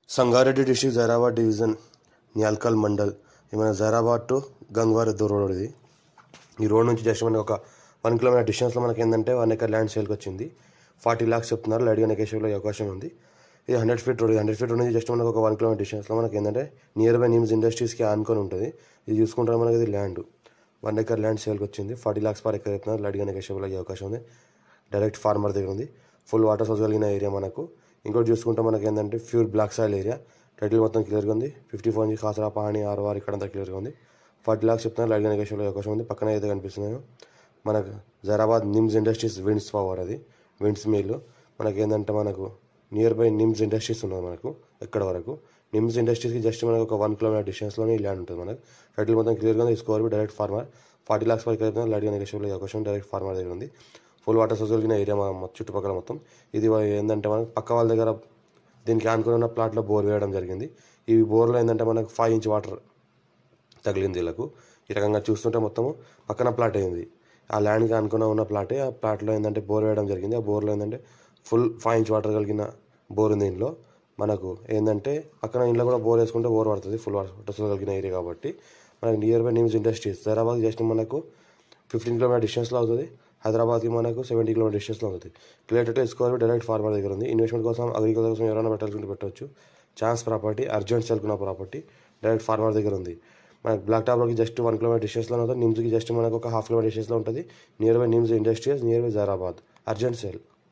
Sangareddy district Zaheerabad division Nyalkal mandal ఏమైనా Zaheerabad to గంగవారి road ఇది. ఈ రోడ్ నుంచి జస్ట్ మనకి ఒక 1 కిలోమీటర్ డిస్టెన్స్లో మనకి ఏంటంటే 1 ఎకర్ ల్యాండ్ సేల్కి వచ్చింది. 40 lakhs చెప్తున్నారు. లైట్గా నెగోషియబుల్ అయ్యే అవకాశం ఉంది. ఇది 100 feet రోడ్. 100 feet రోడ్ నుంచి జస్ట్ మనకు ఒక 1 కిలోమీటర్ డిస్టెన్స్లో మనకి ఏంటంటే నియర్ బై నిమ్స్ ఇండస్ట్రీస్కి ఆనుకొని ఉంటుంది. ఇది చూసుకుంటే మనకి ఇది ల్యాండ్ 1 ఎకర్ ల్యాండ్ సేల్కి వచ్చింది. 40 lakhs పర్ ఎకర్ చెప్తున్నారు. లైట్గా నెగోషియబుల్ అయ్యే అవకాశం ఉంది. డైరెక్ట్ ఫార్మర్ దగ్గర ఉంది. ఫుల్ వాటర్ సోర్స్ కలిగిన ఏరియా మనకు. ఇంకోటి చూసుకుంటే మనకి ఏంటంటే pure black soil area. Title మొత్తం క్లియర్గా ఉంది. 54 నుంచి కాసరా పాణి ఆర్వార్ ఇక్కడంతా క్లియర్గా ఉంది. 40 lakhs చెప్తున్నారు. లైట్గా నెగోషియబుల్ అయ్యే అవకాశం ఉంది. పక్కన అయితే కనిపిస్తున్నాయో మనకు Zaheerabad NIMS industries winds power, అది విండ్స్ మిల్. మనకి ఏంటంటే మనకు నియర్ బై నిమ్స్ ఇండస్ట్రీస్ ఉన్నది మనకు. ఎక్కడ వరకు నిమ్స్ ఇండస్ట్రీస్కి జస్ట్ మనకు ఒక 1 కిలోమీటర్ డిస్టెన్స్లోనే ఈ ల్యాండ్ ఉంటుంది మనకు. టైటిల్ మొత్తం క్లియర్గా ఉంది. Score direct farmer. 40 lakhs వరకు అయితే లైట్గా నెగోషియబుల్ అయ్యే అవకాశం డైరెక్ట్ ఫార్మర్ దగ్గర ఉంది. ఫుల్ వాటర్ సోర్స్ కలిగిన ఏరియా చుట్టుపక్కల మొత్తం. ఇది ఏంటంటే మనకు పక్క వాళ్ళ దగ్గర దీనికి ఆనుకుని ఉన్న ప్లాట్లో బోర్ వేయడం జరిగింది. ఈ బోర్లో ఏంటంటే మనకు 5 inch వాటర్ తగిలింది వీళ్ళకు. ఈ రకంగా చూస్తుంటే మొత్తము పక్కన ప్లాట్ అయింది. ఆ ల్యాండ్కి అనుకున్న ఉన్న ప్లాటే. ఆ ప్లాట్లో ఏంటంటే బోర్ వేయడం జరిగింది. ఆ బోర్లో ఏంటంటే ఫుల్ 5 inch వాటర్ కలిగిన బోర్ ఉంది. ఇంట్లో మనకు ఏంటంటే పక్కన ఇంట్లో కూడా బోర్ వేసుకుంటే బోర్ పడుతుంది. ఫుల్ వాటర్ కలిగిన ఏరియా కాబట్టి మనకు near by NIMS industries Zaheerabad just మనకు 15 కిలోమీటర్ డిస్టెన్స్లో అవుతుంది. హైదరాబాద్కి మనకు 70 కిలోమీటర్ డిస్టెన్స్లో అవుతుంది. రిలేటెడ్ స్కోర్ డైరెక్ట్ ఫార్మర్ దగ్గర ఉంది. ఇన్వెస్ట్మెంట్ కోసం అగ్రికల్చర్ కోసం ఎవరైనా పెట్టాల్సింటే పెట్టవచ్చు. ఛాన్స్ ప్రాపర్టీ, అర్జెంట్ సెల్కున్న ప్రాపర్టీ డైరెక్ట్ ఫార్మర్ దగ్గర ఉంది. మనకు బ్లాక్ టాప్లోకి జస్ట్ 1 కిలోమీటర్ డిస్టెన్స్లో ఉంటుంది. నిమ్స్కి జస్ట్ మనకు ఒక 1/2 kilometer డిస్టెన్స్లో ఉంటుంది. Near by NIMS industries, near by Zaheerabad. Urgent cell.